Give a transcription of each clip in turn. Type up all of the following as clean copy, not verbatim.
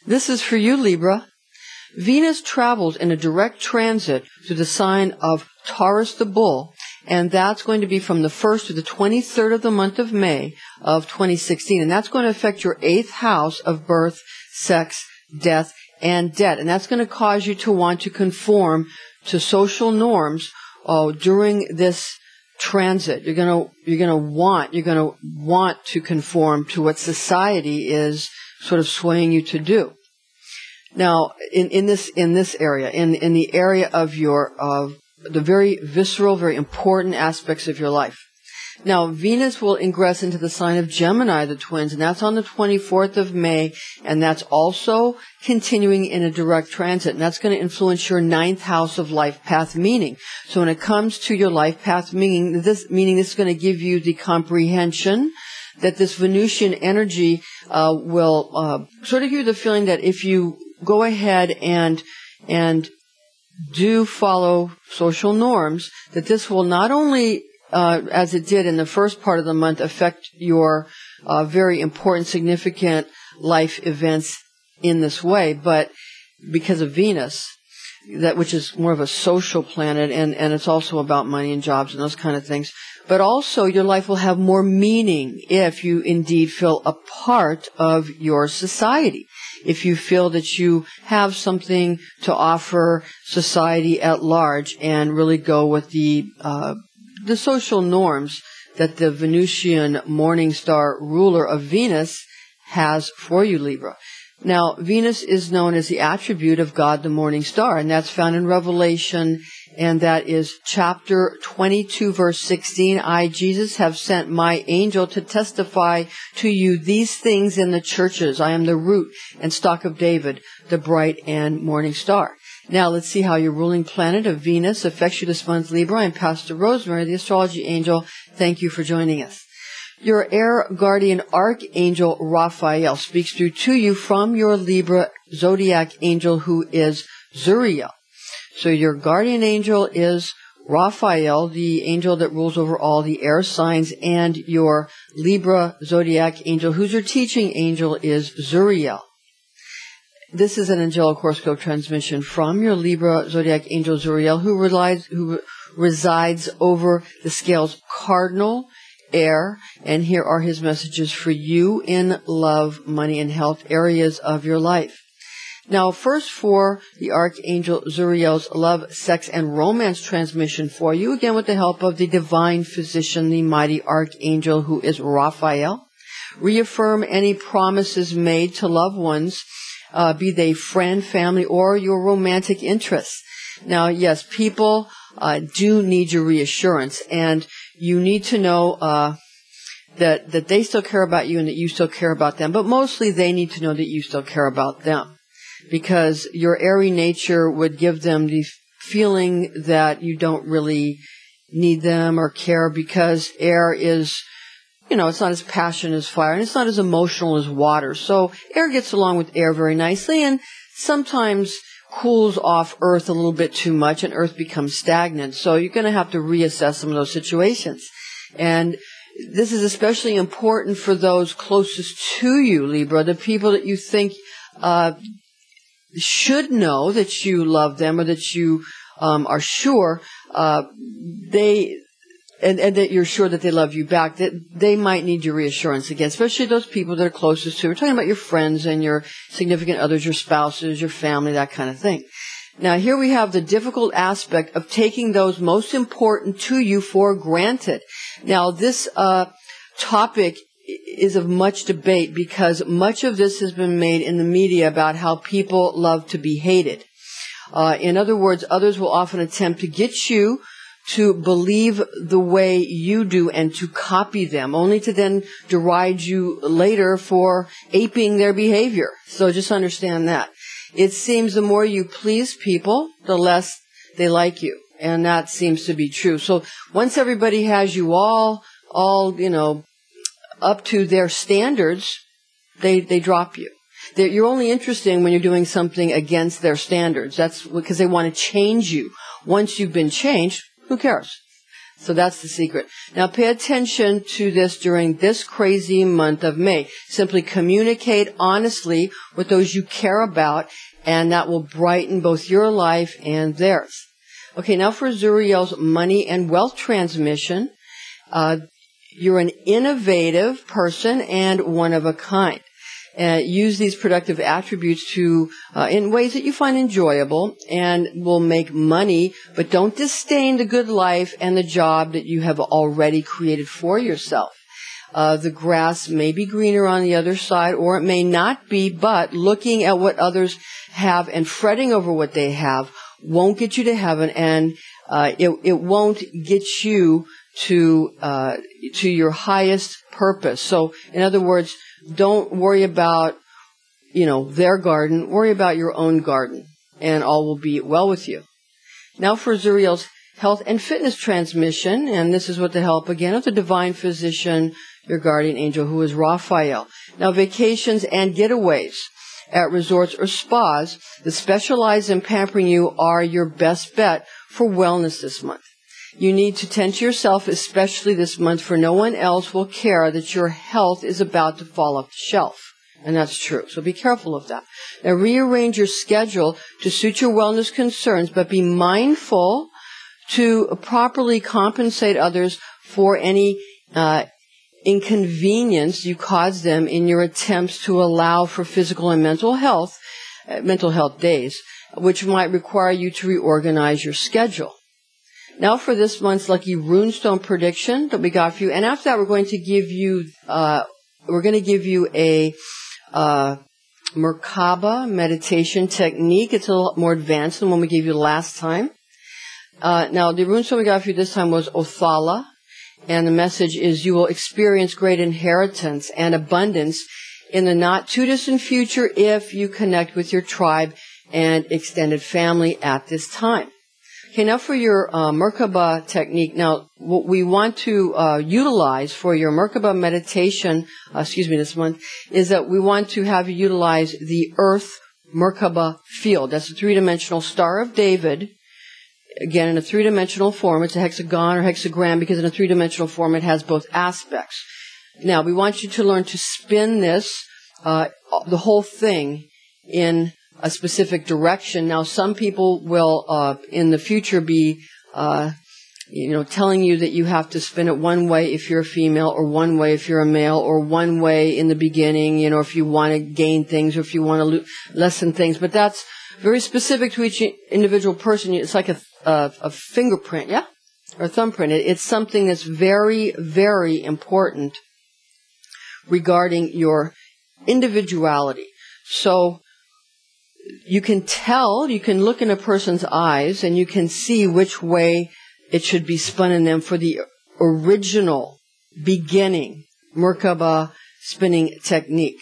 This is for you, Libra. Venus travels in a direct transit through the sign of Taurus the Bull, and that's going to be from the 1st to the 23rd of the month of May of 2016, and that's going to affect your 8th house of birth, sex, death, and debt, and that's going to cause you to want to conform to social norms during this transit. You're going to want to conform to what society is sort of swaying you to do. Now, in this area, in the area of the very visceral, very important aspects of your life. Now, Venus will ingress into the sign of Gemini, the twins, and that's on the 24th of May, and that's also continuing in a direct transit, and that's going to influence your 9th house of life path meaning. So when it comes to your life path meaning, this is going to give you the comprehension that this Venusian energy will sort of give you the feeling that if you go ahead and do follow social norms, that this will not only as it did in the first part of the month, affect your very important, significant life events in this way, but because of Venus, which is more of a social planet, and it's also about money and jobs and those kind of things. But also, your life will have more meaning if you indeed feel a part of your society. If you feel that you have something to offer society at large and really go with the social norms that the Venusian morning star ruler of Venus has for you, Libra. Now, Venus is known as the attribute of God, the morning star, and that's found in Revelation, and that is chapter 22, verse 16. I, Jesus, have sent my angel to testify to you these things in the churches. I am the root and stock of David, the bright and morning star. Now, let's see how your ruling planet of Venus affects you this month, Libra. I'm Pastor Rosemary, the astrology angel. Thank you for joining us. Your air guardian Archangel Raphael speaks through to you from your Libra zodiac angel, who is Zuriel. So your guardian angel is Raphael, the angel that rules over all the air signs, and your Libra zodiac angel, who's your teaching angel, is Zuriel. This is an angelic horoscope transmission from your Libra zodiac angel Zuriel, who resides over the scales cardinal air, and here are his messages for you in love, money, and health areas of your life. Now, first for the Archangel Zuriel's love, sex, and romance transmission for you, again with the help of the divine physician, the mighty Archangel, who is Raphael. Reaffirm any promises made to loved ones, be they friend, family, or your romantic interests. Now, yes, people do need your reassurance, and you need to know that they still care about you and that you still care about them, but mostly they need to know that you still care about them, because your airy nature would give them the feeling that you don't really need them or care, because air is, it's not as passionate as fire, and it's not as emotional as water. So air gets along with air very nicely, and sometimes cools off Earth a little bit too much, and Earth becomes stagnant. So you're going to have to reassess some of those situations. And this is especially important for those closest to you, Libra, the people that you think should know that you love them, or that you are sure and that you're sure that they love you back, that they might need your reassurance again, especially those people that are closest to you. We're talking about your friends and your significant others, your spouses, your family, that kind of thing. Now, here we have the difficult aspect of taking those most important to you for granted. Now, this topic is of much debate, because much of this has been made in the media about how people love to be hated. In other words, others will often attempt to get you to believe the way you do and to copy them, only to then deride you later for aping their behavior. So just understand that. It seems the more you please people, the less they like you. And that seems to be true. So once everybody has you all, up to their standards, they drop you. You're only interesting when you're doing something against their standards. That's because they want to change you. Once you've been changed, who cares? So that's the secret. Now pay attention to this during this crazy month of May. Simply communicate honestly with those you care about, and that will brighten both your life and theirs. Okay, now for Zuriel's money and wealth transmission. You're an innovative person and one of a kind. Use these productive attributes to in ways that you find enjoyable and will make money, but don't disdain the good life and the job that you have already created for yourself. The grass may be greener on the other side, or it may not be, but looking at what others have and fretting over what they have won't get you to heaven, and it won't get you to your highest purpose. So, in other words, don't worry about, their garden. Worry about your own garden, and all will be well with you. Now for Zuriel's health and fitness transmission, and this is with the help again of the divine physician, your guardian angel, who is Raphael. Now vacations and getaways at resorts or spas that specialize in pampering you are your best bet for wellness this month. You need to tend to yourself, especially this month, for no one else will care that your health is about to fall off the shelf. And that's true. So be careful of that. Now rearrange your schedule to suit your wellness concerns, but be mindful to properly compensate others for any inconvenience you cause them in your attempts to allow for physical and mental health days, which might require you to reorganize your schedule. Now for this month's lucky runestone prediction that we got for you, and after that we're going to give you a Merkaba meditation technique. It's a little more advanced than one we gave you last time. Now the runestone we got for you this time was Othala, and the message is you will experience great inheritance and abundance in the not too distant future if you connect with your tribe and extended family at this time. Okay, now for your Merkaba technique. Now, what we want to utilize for your Merkaba meditation, this month, is that we want to have you utilize the Earth Merkaba field. That's a three-dimensional Star of David. Again, in a three-dimensional form. It's a hexagon or hexagram because in a three-dimensional form it has both aspects. Now, we want you to learn to spin this, the whole thing, in a specific direction. Now, some people will, in the future be, telling you that you have to spin it one way if you're a female, or one way if you're a male, or one way in the beginning, if you want to gain things or if you want to lessen things. But that's very specific to each individual person. It's like a fingerprint, yeah? Or a thumbprint. It's something that's very, very important regarding your individuality. So, you can look in a person's eyes and you can see which way it should be spun in them for the original beginning Merkaba spinning technique.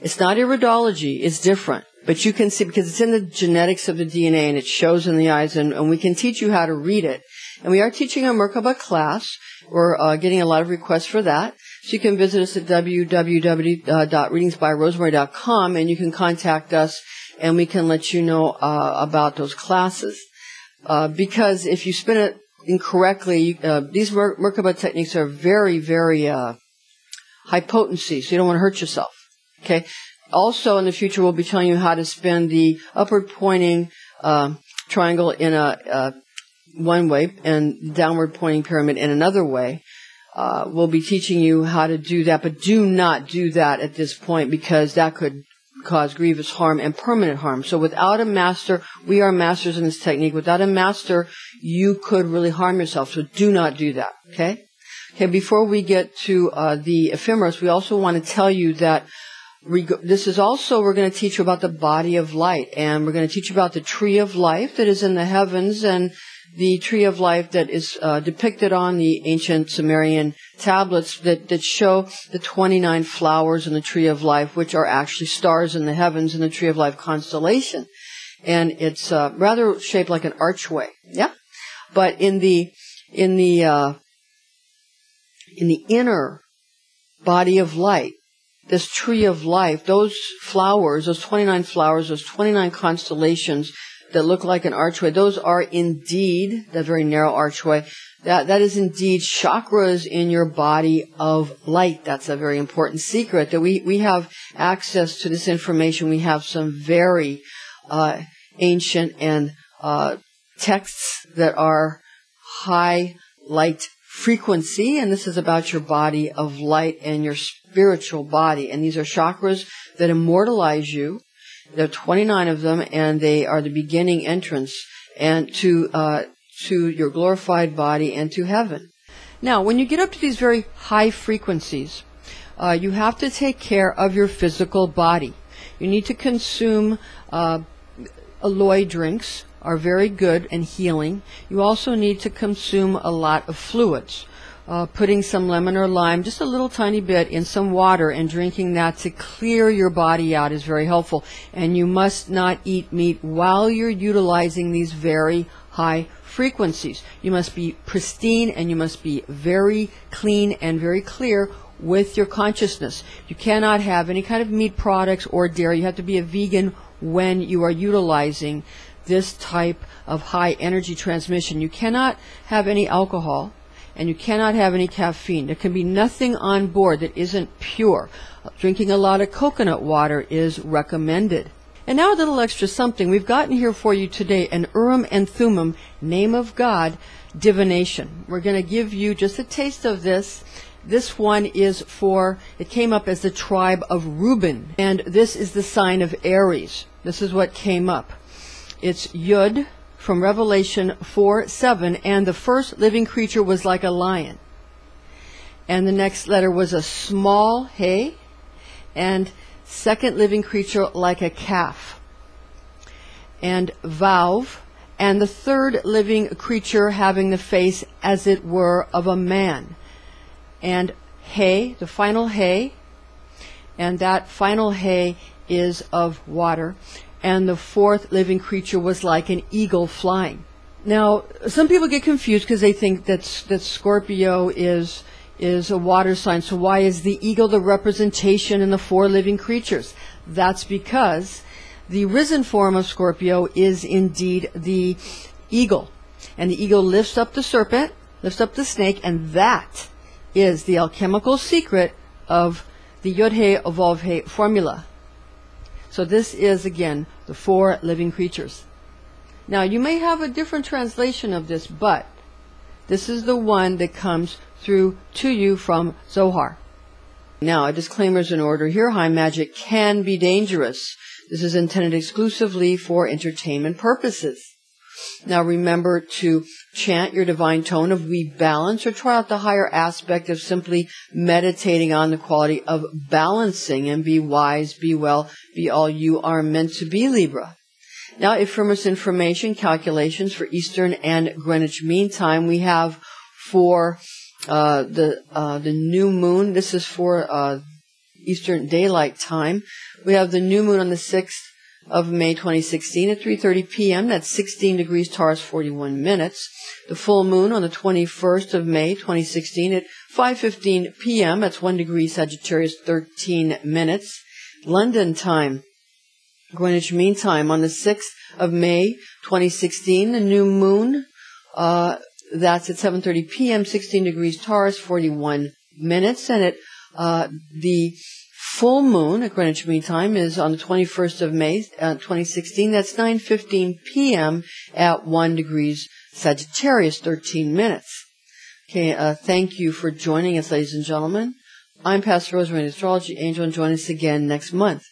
It's not iridology, it's different. But you can see, because it's in the genetics of the DNA and it shows in the eyes, and we can teach you how to read it. And we are teaching a Merkaba class. We're getting a lot of requests for that. So you can visit us at www.readingsbyrosemary.com, and you can contact us and we can let you know about those classes. Because if you spin it incorrectly, these Merkaba techniques are very, very high potency, so you don't want to hurt yourself. Okay. Also, in the future, we'll be telling you how to spin the upward pointing triangle in a one way and downward pointing pyramid in another way. We'll be teaching you how to do that, but do not do that at this point because that could cause grievous harm and permanent harm. So without a master, we are masters in this technique. Without a master, you could really harm yourself. So do not do that. Okay? Okay, before we get to the ephemeris, we also want to tell you that we're going to teach you about the body of light, and we're going to teach you about the tree of life that is in the heavens and the tree of life that is depicted on the ancient Sumerian tablets that show the 29 flowers in the tree of life, which are actually stars in the heavens in the tree of life constellation. And it's rather shaped like an archway. Yeah? But in the inner body of light, this tree of life, those flowers, those 29 flowers, those 29 constellations that look like an archway, those are indeed, that very narrow archway, That is indeed chakras in your body of light. That's a very important secret, that we have access to this information. We have some very ancient and texts that are high light frequency, and this is about your body of light and your spiritual body. And these are chakras that immortalize you. There are 29 of them, and they are the beginning entrance and to your glorified body and to heaven. Now, when you get up to these very high frequencies, you have to take care of your physical body. You need to consume aloe drinks, are very good and healing. You also need to consume a lot of fluids. Putting some lemon or lime, just a little tiny bit, in some water and drinking that to clear your body out is very helpful. And you must not eat meat while you're utilizing these very high frequencies. You must be pristine and you must be very clean and very clear with your consciousness. You cannot have any kind of meat products or dairy. You have to be a vegan when you are utilizing this type of high energy transmission. You cannot have any alcohol, and you cannot have any caffeine. There can be nothing on board that isn't pure. Drinking a lot of coconut water is recommended. And now a little extra something. We've gotten here for you today an Urim and Thummim, name of God, divination. We're going to give you just a taste of this. This one is it came up as the tribe of Reuben, and this is the sign of Aries. This is what came up. It's Yud from Revelation 4:7, and the first living creature was like a lion. And the next letter was a small He, and second living creature like a calf. And Vav, and the third living creature having the face as it were of a man. And He, the final He, and that final He is of water. And the fourth living creature was like an eagle flying. Now, some people get confused because they think that Scorpio is a water sign. So why is the eagle the representation in the four living creatures? That's because the risen form of Scorpio is indeed the eagle. And the eagle lifts up the serpent, lifts up the snake, and that is the alchemical secret of the Yod-He Vav-He formula. So this is, again, the four living creatures. Now, you may have a different translation of this, but this is the one that comes through to you from Zohar. Now, a disclaimer is in order here. High magic can be dangerous. This is intended exclusively for entertainment purposes. Now, remember to chant your divine tone of we balance, or try out the higher aspect of simply meditating on the quality of balancing, and be wise, be well, be all you are meant to be, Libra. Now, ephemeris information, calculations for Eastern and Greenwich Mean Time. We have for the new moon. This is for Eastern Daylight Time. We have the new moon on the 6th of May 2016 at 3:30 p.m. That's 16 degrees Taurus, 41 minutes. The full moon on the 21st of May 2016 at 5:15 p.m. That's 1 degree Sagittarius, 13 minutes. London time, Greenwich Mean Time on the 6th of May 2016. The new moon, that's at 7:30 p.m., 16 degrees Taurus, 41 minutes. And the full moon at Greenwich Mean Time is on the 21st of May 2016. That's 9:15 p.m. at 1 degrees Sagittarius, 13 minutes. Okay, thank you for joining us, ladies and gentlemen. I'm Pastor Rosemary, Astrology Angel, and join us again next month.